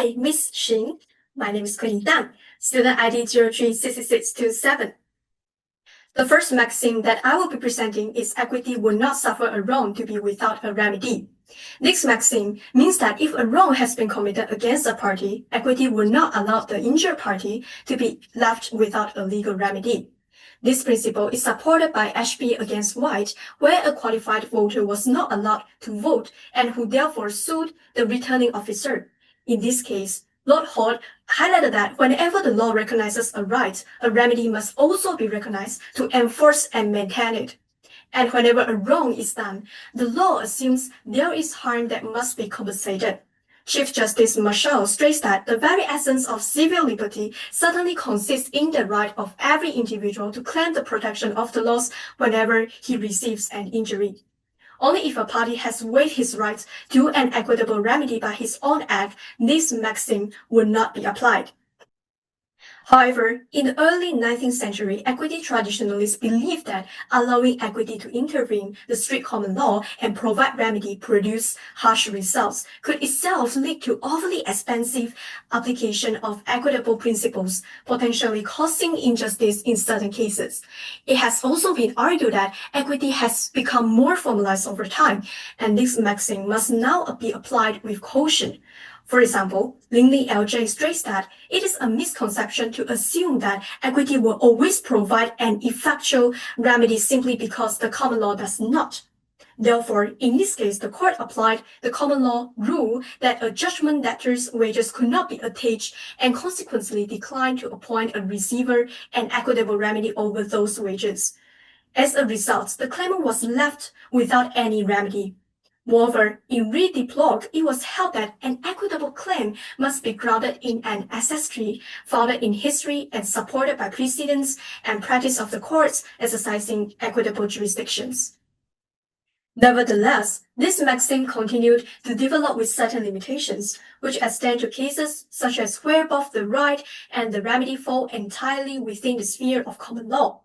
Hi, Miss Xin. My name is Tang, student ID 036627. The first maxim that I will be presenting is equity will not suffer a wrong to be without a remedy. This maxim means that if a wrong has been committed against a party, equity will not allow the injured party to be left without a legal remedy. This principle is supported by HB against White, where a qualified voter was not allowed to vote and who therefore sued the returning officer. In this case, Lord Holt highlighted that whenever the law recognizes a right, a remedy must also be recognized to enforce and maintain it. And whenever a wrong is done, the law assumes there is harm that must be compensated. Chief Justice Marshall states that the very essence of civil liberty certainly consists in the right of every individual to claim the protection of the laws whenever he receives an injury. Only if a party has waived his rights to an equitable remedy by his own act, this maxim would not be applied. However, in the early 19th century, equity traditionalists believed that allowing equity to intervene the strict common law and provide remedy produce harsh results could itself lead to overly expensive application of equitable principles, potentially causing injustice in certain cases. It has also been argued that equity has become more formalized over time, and this maxim must now be applied with caution. For example, Linley LJ states that it is a misconception to assume that equity will always provide an effectual remedy simply because the common law does not. Therefore, in this case, the court applied the common law rule that a judgment debtor's wages could not be attached and consequently declined to appoint a receiver an equitable remedy over those wages. As a result, the claimant was left without any remedy. Moreover, in Reed de Ploeg, it was held that an equitable claim must be grounded in an ancestry founded in history and supported by precedents and practice of the courts exercising equitable jurisdictions. Nevertheless, this maxim continued to develop with certain limitations, which extend to cases such as where both the right and the remedy fall entirely within the sphere of common law.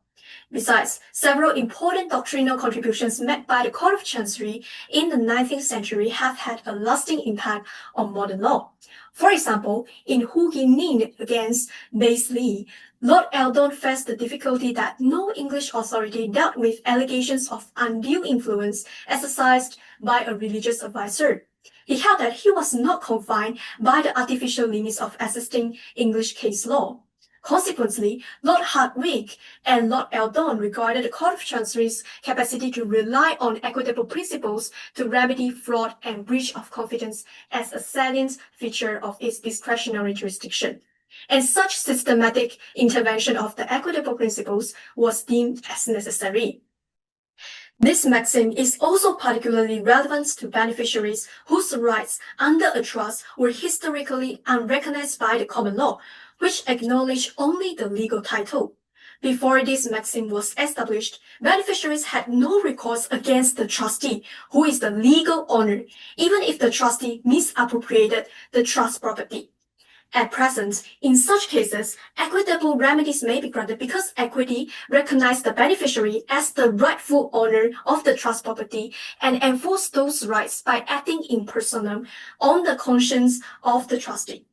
Besides, several important doctrinal contributions made by the Court of Chancery in the 19th century have had a lasting impact on modern law. For example, in Hu Nin against Baisley, Lord Eldon faced the difficulty that no English authority dealt with allegations of undue influence exercised by a religious advisor. He held that he was not confined by the artificial limits of existing English case law. Consequently, Lord Hardwicke and Lord Eldon regarded the Court of Chancery's capacity to rely on equitable principles to remedy fraud and breach of confidence as a salient feature of its discretionary jurisdiction. And such systematic intervention of the equitable principles was deemed as necessary. This maxim is also particularly relevant to beneficiaries whose rights under a trust were historically unrecognized by the common law, which acknowledged only the legal title. Before this maxim was established, beneficiaries had no recourse against the trustee, who is the legal owner, even if the trustee misappropriated the trust property. At present, in such cases, equitable remedies may be granted because equity recognizes the beneficiary as the rightful owner of the trust property and enforce those rights by acting in personam on the conscience of the trustee.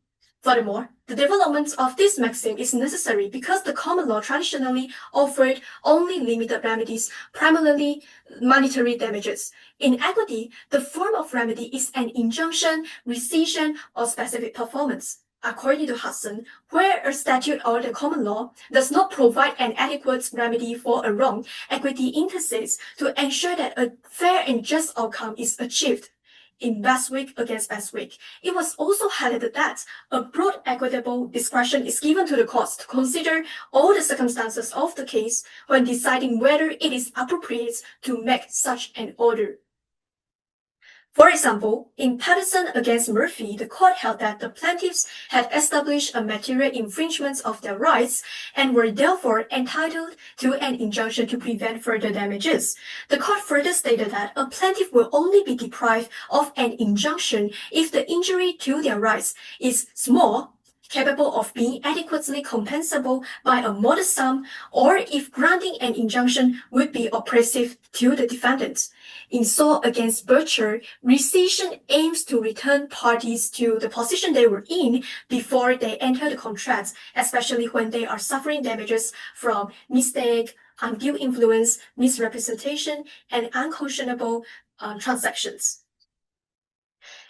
Furthermore, the development of this maxim is necessary because the common law traditionally offered only limited remedies, primarily monetary damages. In equity, the form of remedy is an injunction, rescission, or specific performance. According to Hudson, where a statute or the common law does not provide an adequate remedy for a wrong, equity intercedes to ensure that a fair and just outcome is achieved. In Bestwick against Bestwick, it was also highlighted that a broad equitable discretion is given to the courts to consider all the circumstances of the case when deciding whether it is appropriate to make such an order. For example, in Patterson against Murphy, the court held that the plaintiffs had established a material infringement of their rights and were therefore entitled to an injunction to prevent further damages. The court further stated that a plaintiff will only be deprived of an injunction if the injury to their rights is small, capable of being adequately compensable by a modest sum, or if granting an injunction would be oppressive to the defendant. In Saw against Bircher, rescission aims to return parties to the position they were in before they enter the contract, especially when they are suffering damages from mistake, undue influence, misrepresentation, and unconscionable transactions.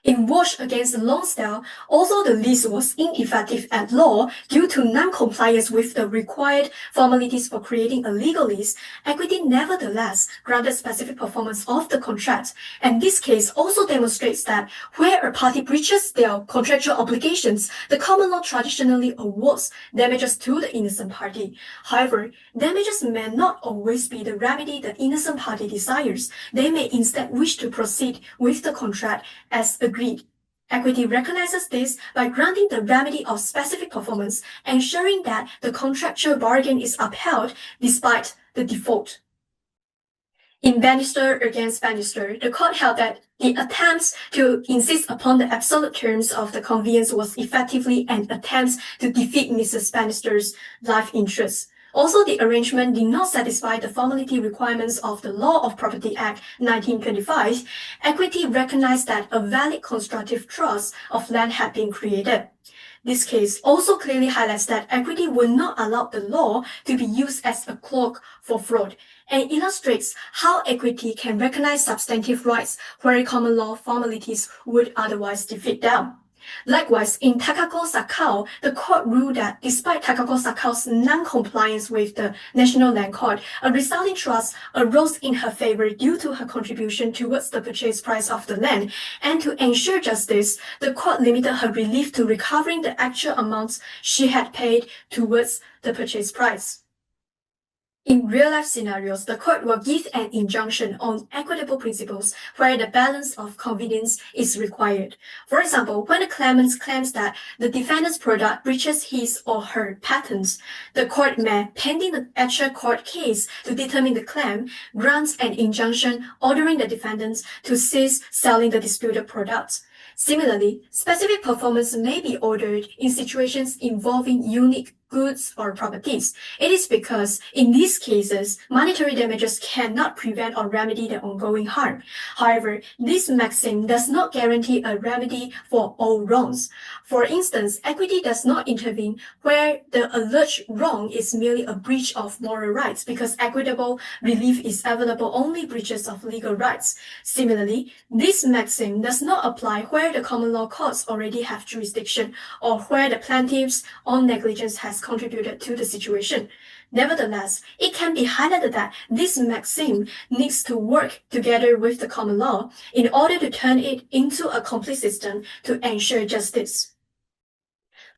In Wash against Lonsdale, although the lease was ineffective at law due to non-compliance with the required formalities for creating a legal lease, equity nevertheless granted specific performance of the contract, and this case also demonstrates that where a party breaches their contractual obligations, the common law traditionally awards damages to the innocent party. However, damages may not always be the remedy the innocent party desires. They may instead wish to proceed with the contract as agreed. Equity recognizes this by granting the remedy of specific performance, ensuring that the contractual bargain is upheld despite the default. In Bannister against Bannister, the court held that the attempts to insist upon the absolute terms of the conveyance was effectively an attempt to defeat Mrs. Bannister's life interests. Also, the arrangement did not satisfy the formality requirements of the Law of Property Act 1925. Equity recognized that a valid constructive trust of land had been created. This case also clearly highlights that equity will not allow the law to be used as a cloak for fraud, and illustrates how equity can recognize substantive rights where common law formalities would otherwise defeat them. Likewise, in Takako Sakao, the court ruled that despite Takako Sakao's non-compliance with the National Land Court, a resulting trust arose in her favor due to her contribution towards the purchase price of the land, and to ensure justice, the court limited her relief to recovering the actual amounts she had paid towards the purchase price. In real-life scenarios, the court will give an injunction on equitable principles where the balance of convenience is required. For example, when the claimant claims that the defendant's product breaches his or her patents, the court may, pending the actual court case to determine the claim, grant an injunction ordering the defendants to cease selling the disputed products. Similarly, specific performance may be ordered in situations involving unique goods or properties. It is because, in these cases, monetary damages cannot prevent or remedy the ongoing harm. However, this maxim does not guarantee a remedy for all wrongs. For instance, equity does not intervene where the alleged wrong is merely a breach of moral rights, because equitable relief is available only breaches of legal rights. Similarly, this maxim does not apply where the common law courts already have jurisdiction, or where the plaintiff's own negligence has contributed to the situation. Nevertheless, it can be highlighted that this maxim needs to work together with the common law in order to turn it into a complete system to ensure justice.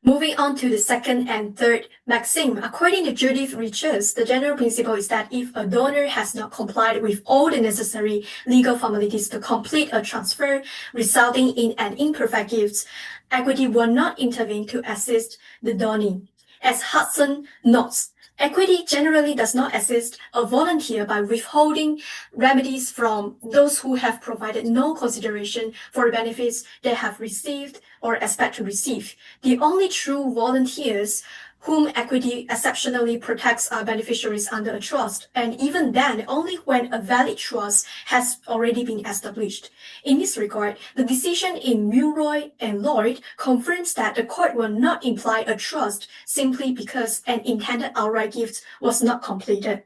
Moving on to the second and third maxim, according to Judith Richards, the general principle is that if a donor has not complied with all the necessary legal formalities to complete a transfer resulting in an imperfect gift, equity will not intervene to assist the donee. As Hudson notes, equity generally does not assist a volunteer by withholding remedies from those who have provided no consideration for the benefits they have received or expect to receive. The only true volunteers whom equity exceptionally protects are beneficiaries under a trust, and even then only when a valid trust has already been established. In this regard, the decision in Mulroy and Lloyd confirms that the court will not imply a trust simply because an intended outright gift was not completed.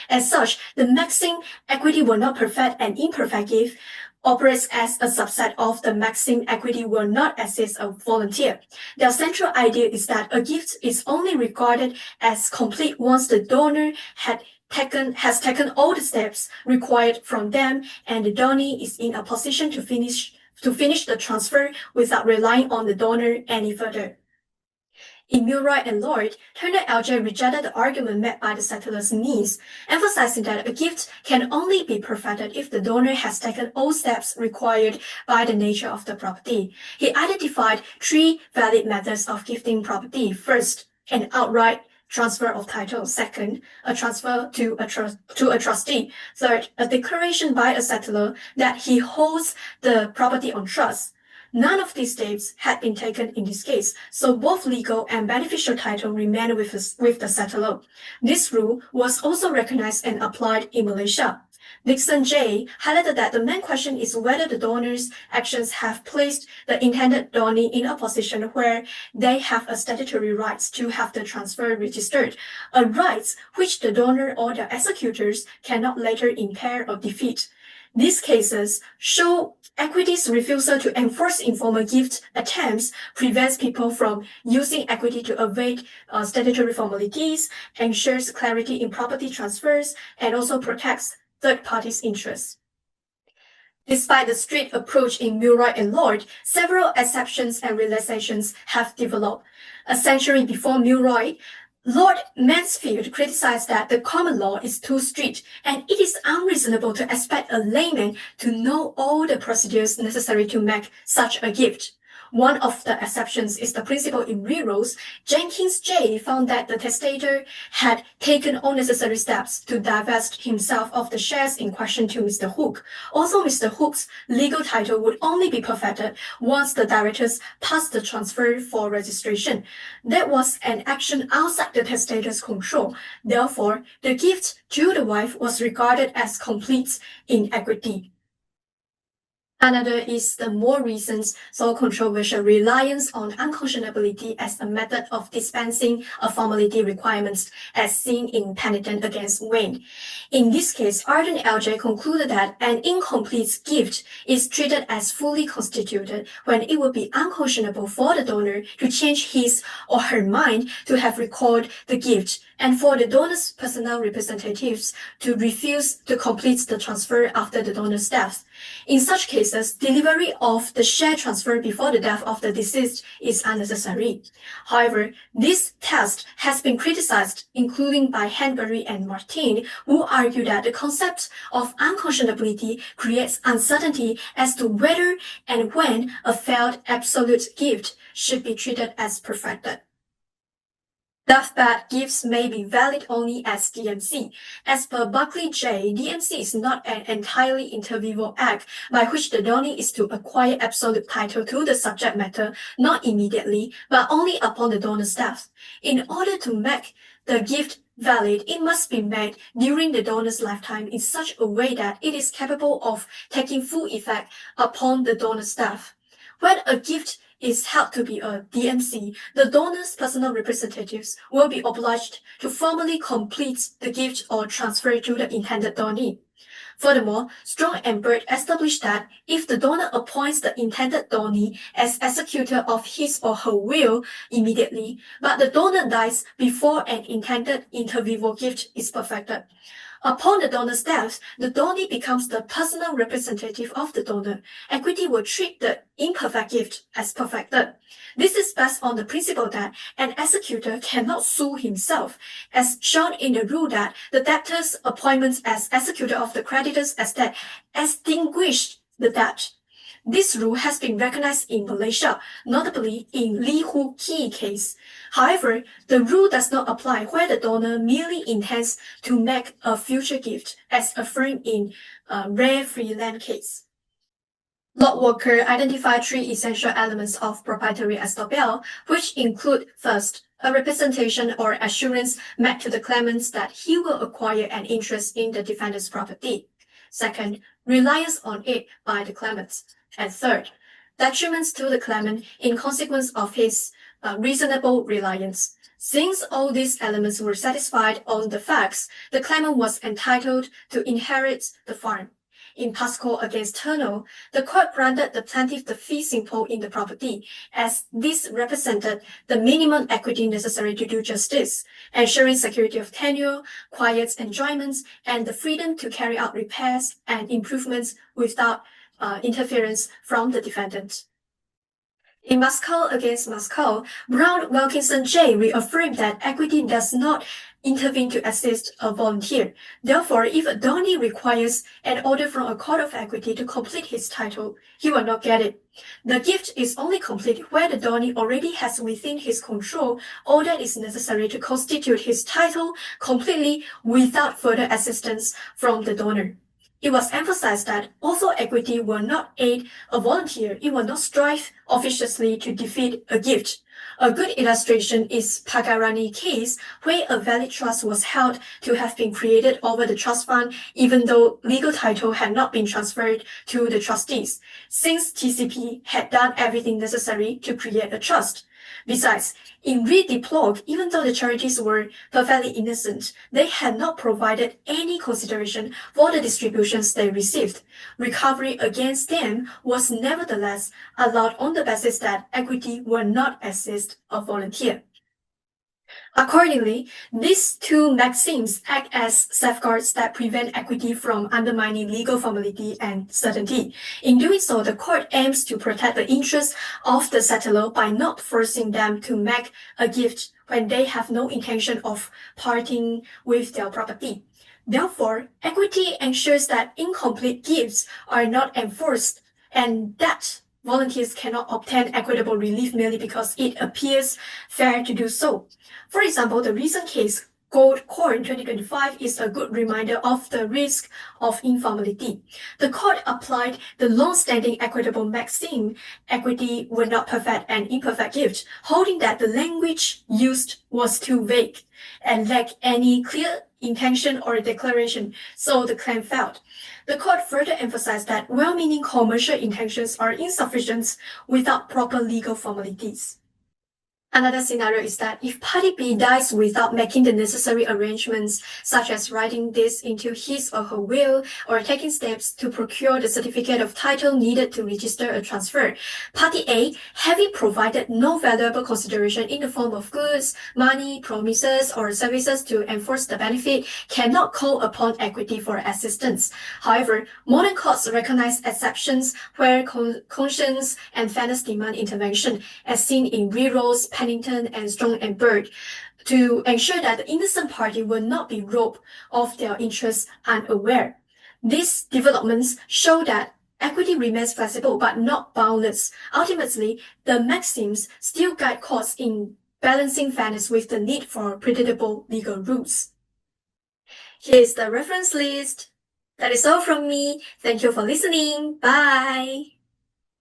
As such, the maxim equity will not perfect an imperfect gift operates as a subset of the maxim equity will not assist a volunteer. Their central idea is that a gift is only regarded as complete once the donor has taken all the steps required from them, and the donee is in a position to finish the transfer without relying on the donor any further. In Mulroy and Lloyd, Turner LJ rejected the argument made by the settler's niece, emphasizing that a gift can only be perfected if the donor has taken all steps required by the nature of the property. He identified three valid methods of gifting property. First, an outright transfer of title. Second, a transfer to a trustee. Third, a declaration by a settler that he holds the property on trust. None of these steps had been taken in this case, so both legal and beneficial title remained with the settlor. This rule was also recognized and applied in Malaysia. Dixon J. highlighted that the main question is whether the donor's actions have placed the intended donee in a position where they have a statutory right to have the transfer registered, a right which the donor or the executors cannot later impair or defeat. These cases show equity's refusal to enforce informal gift attempts prevents people from using equity to evade statutory formalities, ensures clarity in property transfers, and also protects third parties' interests. Despite the strict approach in Milroy and Lord, several exceptions and relaxations have developed. A century before Milroy, Lord Mansfield criticized that the common law is too strict and it is unreasonable to expect a layman to know all the procedures necessary to make such a gift. One of the exceptions is the principle in rerolls. Jenkins J. found that the testator had taken all necessary steps to divest himself of the shares in question to Mr. Hook. Also, Mr. Hook's legal title would only be perfected once the directors passed the transfer for registration. That was an action outside the testator's control. Therefore, the gift to the wife was regarded as complete in equity. Another is the more recent, so controversial reliance on unconscionability as a method of dispensing a formality requirements, as seen in Penitent against Wayne. In this case, Arden LJ concluded that an incomplete gift is treated as fully constituted when it would be unconscionable for the donor to change his or her mind to have recalled the gift, and for the donor's personal representatives to refuse to complete the transfer after the donor's death. In such cases, delivery of the share transfer before the death of the deceased is unnecessary. However, this test has been criticized, including by Hanbury and Martin, who argue that the concept of unconscionability creates uncertainty as to whether and when a failed absolute gift should be treated as perfected. Deathbed gifts may be valid only as DMC. As per Buckley J., DMC is not an entirely inter vivo act by which the donee is to acquire absolute title to the subject matter, not immediately, but only upon the donor's death. In order to make the gift valid, it must be made during the donor's lifetime in such a way that it is capable of taking full effect upon the donor's death. When a gift is held to be a DMC, the donor's personal representatives will be obliged to formally complete the gift or transfer it to the intended donee. Furthermore, Strong and Bird established that if the donor appoints the intended donee as executor of his or her will immediately, but the donor dies before an intended inter vivo gift is perfected, upon the donor's death, the donee becomes the personal representative of the donor. Equity will treat the imperfect gift as perfected. This is based on the principle that an executor cannot sue himself, as shown in the rule that the debtor's appointment as executor of the creditor's estate extinguished the debt. This rule has been recognized in Malaysia, notably in Lee Hu Ki case. However, the rule does not apply where the donor merely intends to make a future gift, as affirmed in Rare Freeland case. Lord Walker identified three essential elements of proprietary estoppel, which include, first, a representation or assurance made to the claimant that he will acquire an interest in the defendant's property. Second, reliance on it by the claimant. And third, detriments to the claimant in consequence of his reasonable reliance. Since all these elements were satisfied on the facts, the claimant was entitled to inherit the farm. In Pascal against Turner, the court granted the plaintiff the fee simple in the property, as this represented the minimum equity necessary to do justice, ensuring security of tenure, quiet enjoyments, and the freedom to carry out repairs and improvements without interference from the defendant. In Pascal against Pascal, Brown Wilkinson J. reaffirmed that equity does not intervene to assist a volunteer. Therefore, if a donee requires an order from a court of equity to complete his title, he will not get it. The gift is only complete where the donee already has within his control all that is necessary to constitute his title completely without further assistance from the donor. It was emphasized that although equity will not aid a volunteer, it will not strive officiously to defeat a gift. A good illustration is Pagarani case, where a valid trust was held to have been created over the trust fund, even though legal title had not been transferred to the trustees, since TCP had done everything necessary to create a trust. Besides, in Reed Deplogue, even though the charities were perfectly innocent, they had not provided any consideration for the distributions they received. Recovery against them was nevertheless allowed on the basis that equity will not assist a volunteer. Accordingly, these two maxims act as safeguards that prevent equity from undermining legal formality and certainty. In doing so, the court aims to protect the interests of the settler by not forcing them to make a gift when they have no intention of parting with their property. Therefore, equity ensures that incomplete gifts are not enforced and that volunteers cannot obtain equitable relief merely because it appears fair to do so. For example, the recent case, Gold Corn 2025, is a good reminder of the risk of informality. The court applied the long-standing equitable maxim, equity will not perfect an imperfect gift, holding that the language used was too vague and lacked any clear intention or declaration, so the claim failed. The court further emphasized that well-meaning commercial intentions are insufficient without proper legal formalities. Another scenario is that if Party B dies without making the necessary arrangements, such as writing this into his or her will or taking steps to procure the certificate of title needed to register a transfer, Party A, having provided no valuable consideration in the form of goods, money, promises, or services to enforce the benefit, cannot call upon equity for assistance. However, modern courts recognize exceptions where conscience and fairness demand intervention, as seen in Rerolls, Pennington, and Strong and Bird, to ensure that the innocent party will not be robbed of their interests unaware. These developments show that equity remains flexible but not boundless. Ultimately, the maxims still guide courts in balancing fairness with the need for predictable legal rules. Here's the reference list. That is all from me. Thank you for listening. Bye.